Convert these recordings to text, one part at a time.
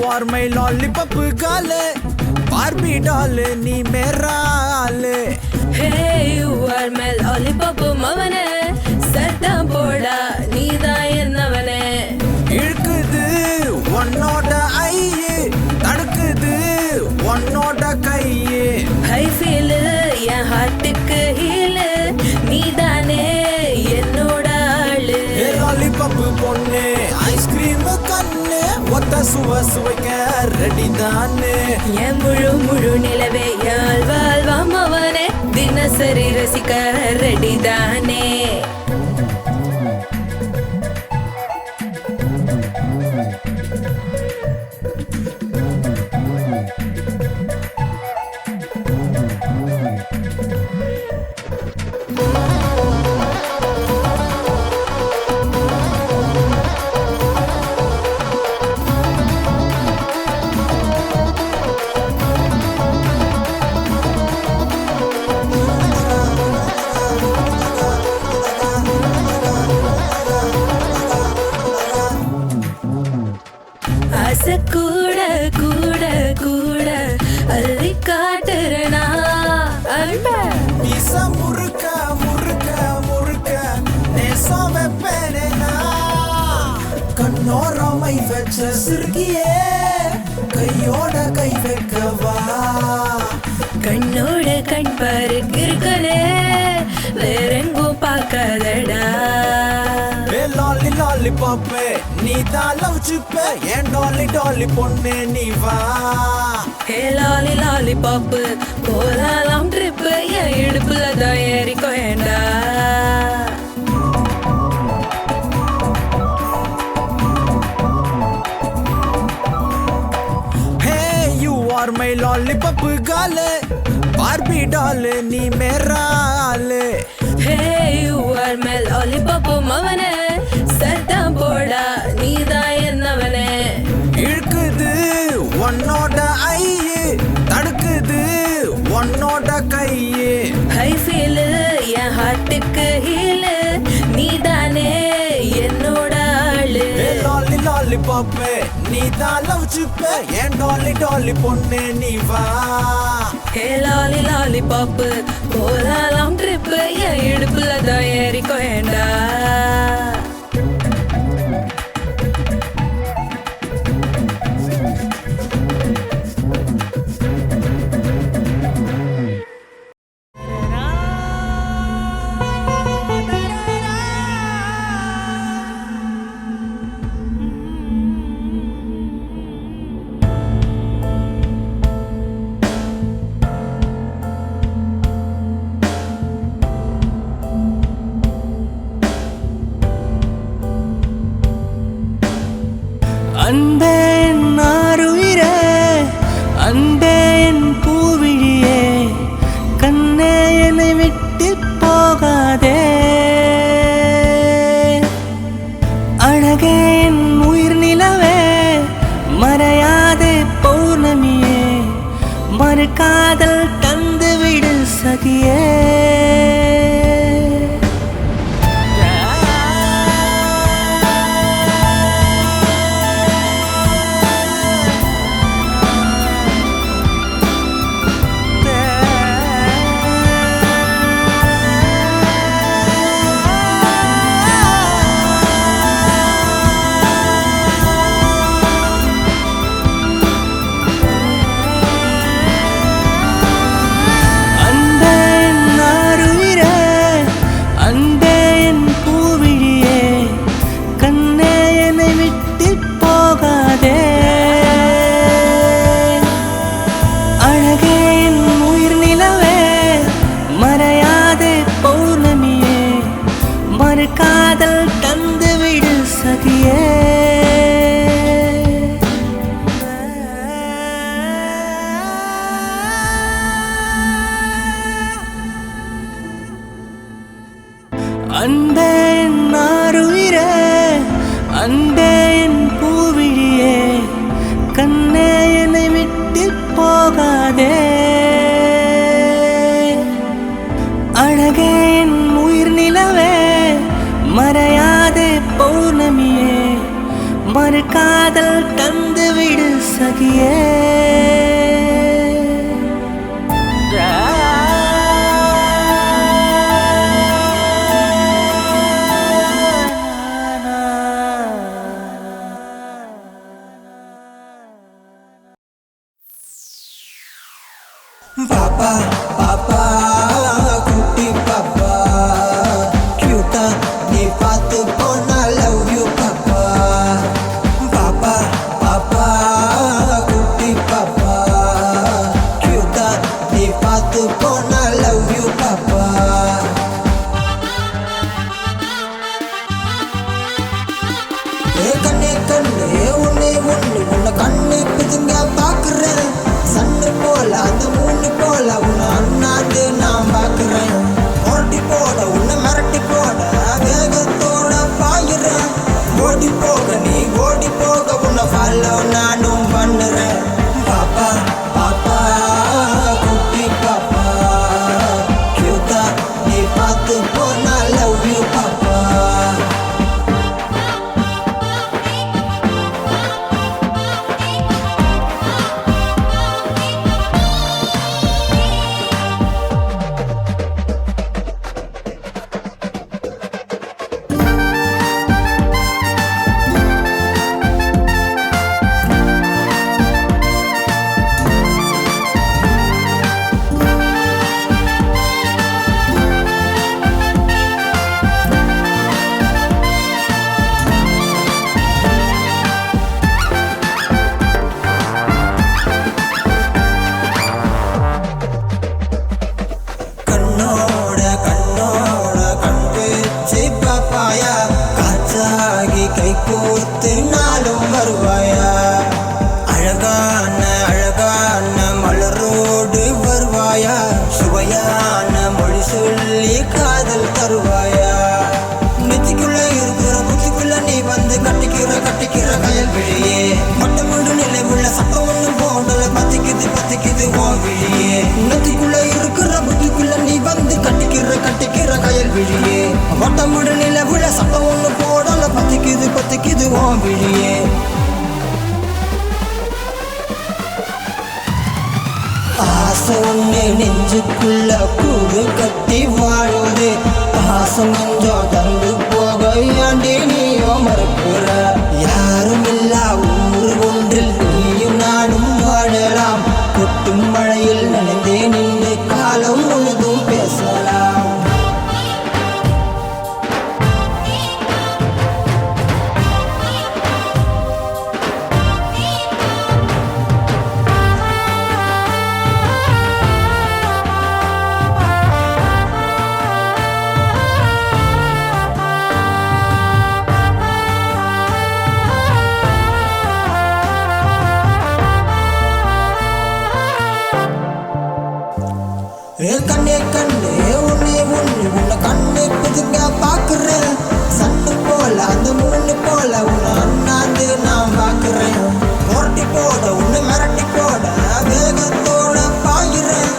और मैं लॉलीपॉप गाले बार्बी डॉल नी मेरा आले Hey you are my lollipop மவனே சத்தம் போடா நீதான் என்னவனே இழுக்குது உன்னோட ஐயே தடுக்குது உன்னோட கையே ஹை ஃபீல் என் ஹார்ட்டுக்கு ஹீல் நீதானே என்னோட ஆளு லாலிபாப் பொண்ணு ஐஸ்கிரீம் கண்ணு ஒத்த சுவைக்க ரெடி தானே என் முழு நிலவே யாழ் வாழ்வாம் அவனே தினசரி ரசிக்க ரெடி தானே ஆசை கூட கூட கூட அள்ளி காட்டுறனா அன்ப பீச முறுக்க முறுக்க முறுக்க நேசம் வைப்பேனா கண்ணோரமை வச்ச சிறுகியே கையோட கை வைக்கவா கண்ணோட கண் பாரு கிறுக்கனே வேறெங்கும் பார்க்காதடா லாலி லாலிபாப்பே நீ தான் லவ் சிப்ப ஏன் டாலி டாலி பொண்ணு நீ வா ஹே லாலி லாலிபாப் போலாம் ட்ரிப் என் இடுப்புல தான் ஏறிக்கோ ஏண்டா और मैं लॉलीपॉप गाले बार्बी डॉल नी मेरा आले Hey you are my lollipop மவனே சத்தம் போடா நீதான் என்னவனே இழுக்குது உன்னோட ஐயே தடுக்குது உன்னோட கையே ஹை ஃபீல் என் ஹார்ட்டுக்கு ஹீல் நீதானே என்னோட ஆளு லாலி லாலிபாப்பே நீ தான் லவ் சிப்ப ஏன் டாலி டாலி பொண்ணு நீ வா ஹே லாலி லாலிபாப் போலாம் ட்ரிப் என் இடுப்புல தான் ஏறிக்கோ ஏண்டா அன்பே நாருயிரே அன்பே பூவிழியே கண்ணே என்னை விட்டு போகாதே அழகே உயிர் நிலவே மறையாதே பௌர்ணமியே மறு காதல் தந்து விடு சகியே அன்பே மறுகாதல் தந்து விடு சகியே பாப்பா பாப்பா குட்டி பாப்பா கியூட்டா நீ பார்த்து போனா லவ் யூ பாப்பா பாப்பா பாப்பா குட்டி பாப்பா கியூட்டா நீ பார்த்து போனா லவ் யூ பாப்பா கண்ணே கண்ணே உன்னை கண்ணு பிதுங்க பாக்குறேன் சன்னு போல அந்த மூணு போல உன்னை அண்ணாந்து நான் பாக்குறேன் ஓட்டி போட உன்னை மிரட்டி போட வேகத்தோட பாயிறேன் ஓடி போக நீ ஓடி போக உன்னை ஃபாலோ நானும் பண்ணுறேன் பாப்பா பாப்பா குட்டி பாப்பா கியூட்டா நீ பார்த்து போனா லவ் யூ பாப்பா கை கோர்த்து நாளும் வருவாயா அழகான அழகான மலரோடு வருவாயா சுவையான மொழி சொல்லி காதல் தருவாயா நெத்திக்குள்ள இருக்கிற முத்திக்குள்ள நீ வந்து கட்டிக்கிற கயல் விழியே மொட்டமுண்டு நிலைவுள்ள சட்டம் ஒண்ணும் போடல பத்திக்குது ஓ விழியே நெத்திக்குள்ள இருக்கிற முத்திக்குள்ள நீ வந்து கட்டிக்கிற கயல் விழியே மொட்டமுண்டு நிலைவுள்ள சட்டம் ஒண்ணும் போடல பத்திக்குது ஓ விழியே ஆசை ஒண்ணு நெஞ்சுக்குள்ள கூடு கட்டி வாழுது பாசம் கொஞ்சம் தந்து போக ஏண்டி நீயோ மறுப்புற யாரும் இல்லா ஊர் ஒன்றில் நீயும் நானும் வாழலாம் கொட்டும் மழையில் நனைந்தே நின்று காலம் முழுதும் பேசலாம் கண்ணே கண்ணே உன்னை கண்ணு பிதுங்க பாக்குறேன் சன்னு போல அந்த மூணு போல உன்னை அண்ணாந்து நான் பாக்குறேன் ஓட்டி போட உன்னை மிரட்டி போட வேகத்தோட பாயிறேன்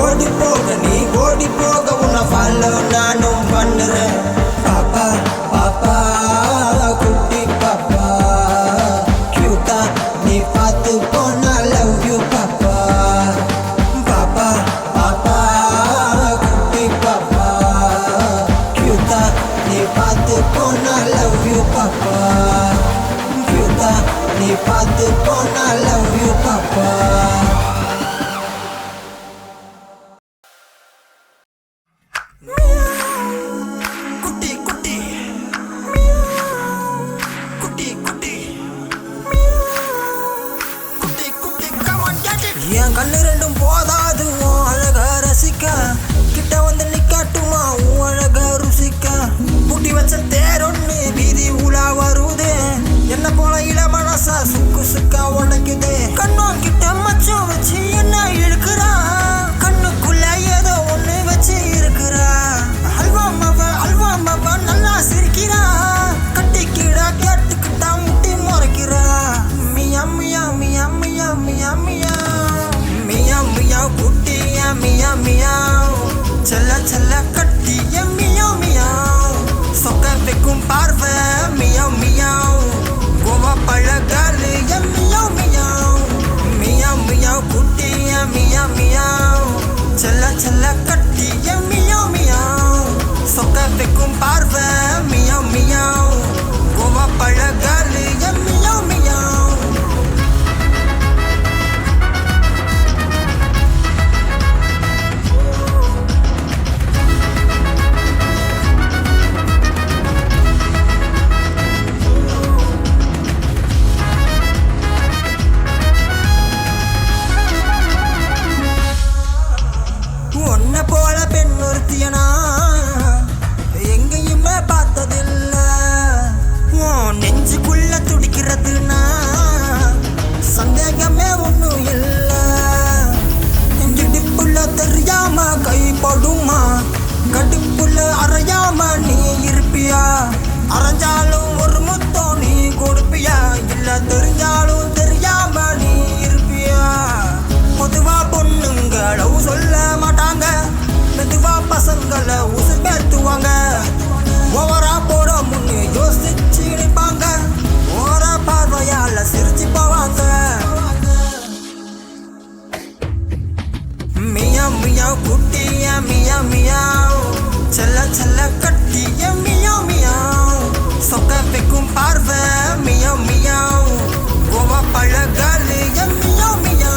ஓடி போக நீ ஓடி போக உன்னை ஃபாலோ நானும் பண்ணுறேன் பாப்பா பாப்பா குட்டி பாப்பா கியூட்டா நீ பார்த்து போனா லவ் யூ பாப்பா பாப்பா பாப்பா குட்டி பாப்பா கியூட்டா நீ பார்த்து போனா லவ் யூ பாப்பா கியூட்டா நீ பார்த்து போனா லவ் யூ பாப்பா குட்டி குட்டி குட்டி குட்டி குட்டி குட்டி come on get it என் கண்ணு ரெண்டும் போதாது உன் அழக ரசிக்க கிட்ட வந்து நிக்காட்டுமா உன் அழக ருசிக்க பூட்டி வச்ச தேரொன்னு வீதி உலா வருதே என்ன போல இள மனசா சுக்கு சுக்கா உடைக்குதே கண்ணோ கிட்ட மச்சம் வச்சு என்ன இழுக்கிறா கண்ணுக்குள்ள ஏதோ ஒண்ணு வச்சு இருக்கிறா அல்வா மாவ நல்லா சிரிக்கிறா கட்டிக்கிடா கேட்டுக்கிட்டா முட்டி முறைக்கிறா மியா மியா மியா மியா மியா மியா மியா மியா குட்டியா மியா மியா செல்ல செல்ல கட்டிய மியா மியா சொக்க வைக்கும் பார்வை மியா மியா கோவா தெரியாம நீ இருப்பியா? அரைஞ்சாலும் ஒரு முத்தம் நீ கொடுப்பியா? இல்ல தெரிஞ்சாலும் தெரியாம நீ இருப்பியா? பொதுவா பொண்ணுங்கள சொல்ல மாட்டாங்க, மெதுவா பசங்களை உசு பேத்துவாங்க. ஓவரா போற முன்னு யோசிச்சு நிப்பாங்க, ஓர பார்வையால சிரிச்சு போவாங்க. மியா மியா குட்டிய மியா மியா, செல்ல செல்ல கட்டிய மியா மியா, சொக்க வைக்கும் பார்வை மியா மியா, கோவா பழகாலிய மியா மியா.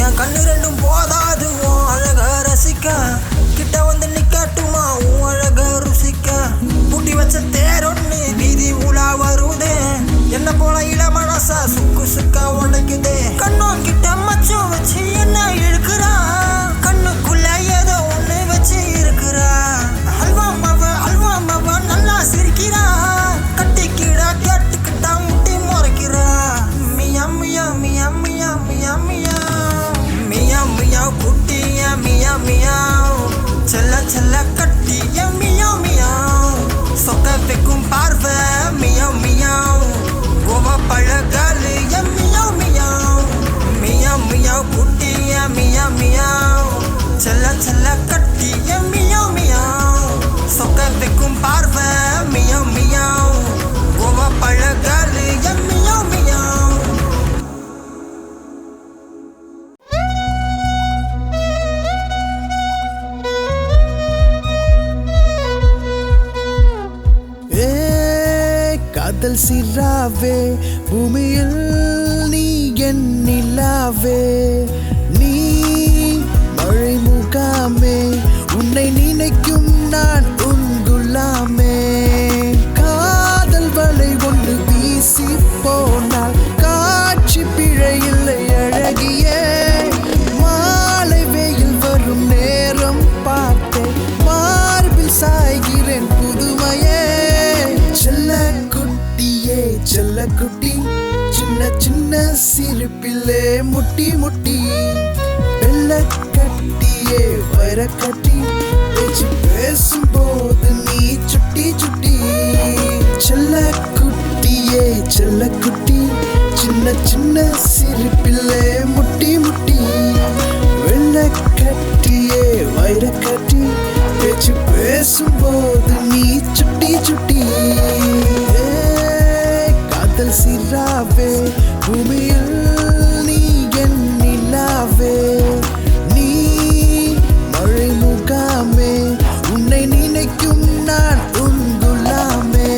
என் கண்ணு ரெண்டும் போதாது உன் அழக ரசிக்க, கிட்ட வந்து நிக்கட்டுமா உன் அழக ருசிக்க. பூட்டி வச்ச தேரொன்னு வீதி உலா வருதே, என்ன போல இள மனசா சுக்கு சுக்கா உடைக்குதே. கண்ணோம் கிட்ட மச்சம் வச்சு என்ன இழுக்கிறா, கண்ணுக்குள்ள ஏதோ ஒண்ணு வச்சு இருக்கிறா. அல்வா மாவ நல்லா சிரிக்கிறா, கட்டிக்கிடா கேட்டுக்கிட்டா முட்டி முறைக்கிறா. மியா மியா மியா மியா மியா மியா, மியா மியா குட்டிய மியா மியா, செல்ல செல்ல கட்டிய மியா மியா, சொக்க வைக்கும் பார்வை மியா மியா, கோவா பழகாலிய மியா மியா. மியா மியா குட்டிய மியா மியா, செல்ல செல்ல கட்டிய மியா மியா, சொக்க வைக்கும் பார்வை மியா மியா, கோவா பழகாலிய மியா மியா. காதல் சிறாவே, பூமியில் நீ என் நிலாவே, நீ மழை முகாமே, உன்னை நினைக்கும் நான் உங்குலாமே. காதல் வலை ஒன்று வீசி போனால் காட்சி பிழை இல்லை அழகியே. மாலை வெயில் வரும் நேரம் பார்த்தே மார்பில் சாய்கிறேன் புதுமையே. செல்ல குட்டியே செல்ல குட்டி, சின்ன சின்ன சிரிப்பிலே முட்டி முட்டி, வெள்ள கட்டியே வைர கட்டி, பேச்சு பேசும்போது நீ சுட்டி சுட்டி. செல்ல குட்டியே செல்ல குட்டி, சின்ன சின்ன சிரிப்பிலே முட்டி முட்டி, வெள்ள கட்டியே வைர கட்டி, பேச்சு பேசும்போது நீ சுட்டி சுட்டி. காதல் சிறாவே, பூமியில் நீ என் நிலாவே, நீ மழை முகாமே, உன்னை நினைக்கும் நான் உங்குலாமே.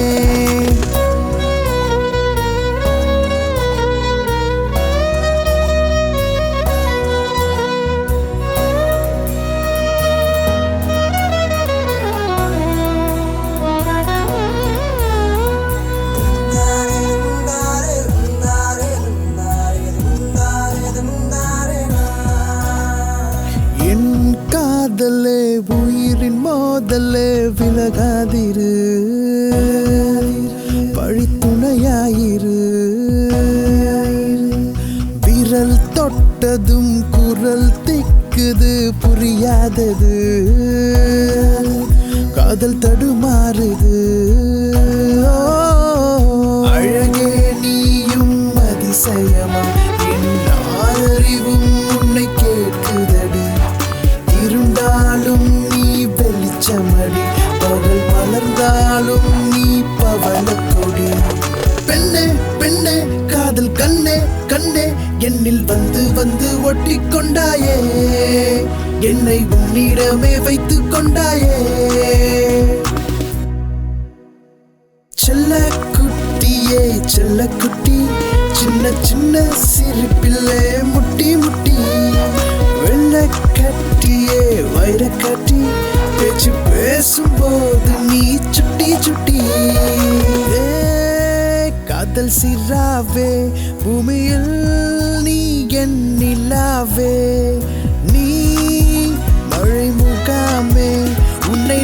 காதலே உயிரின் மோதலே விலகாதிரு, பழித்துணையாயிரு. விரல் தொட்டதும் குரல் திக்குது புரியாதது, காதல் தடுமாறுது. அழகே நீயும் அதிசயமா, என் அறிவும் உன்னை கேட்குதடி. இருண்டாலும் நீ வெளிச்சமடி, பகல் மலர்ந்தாலும் நீ பவள கொடி. பெண்ணே பெண்ணே காதல் கண்ணே கண்ணே, என்னில் வந்து வந்து ஒட்டி கொண்டாயே, என்னை உன்னிடமே வைத்து கொண்டாயே. செல்ல குட்டியே செல்ல குட்டி, சின்ன சின்ன சிரிப்பிலே முட்டி முட்டி, வெள்ள கட்டியே வைர கட்டி, பேச்சு பேசும்போது நீ சுட்டி சுட்டி. காதல் சிறாவே, பூமியில் நீ என் நிலாவே, நீ மழை முகாமே, உன்னை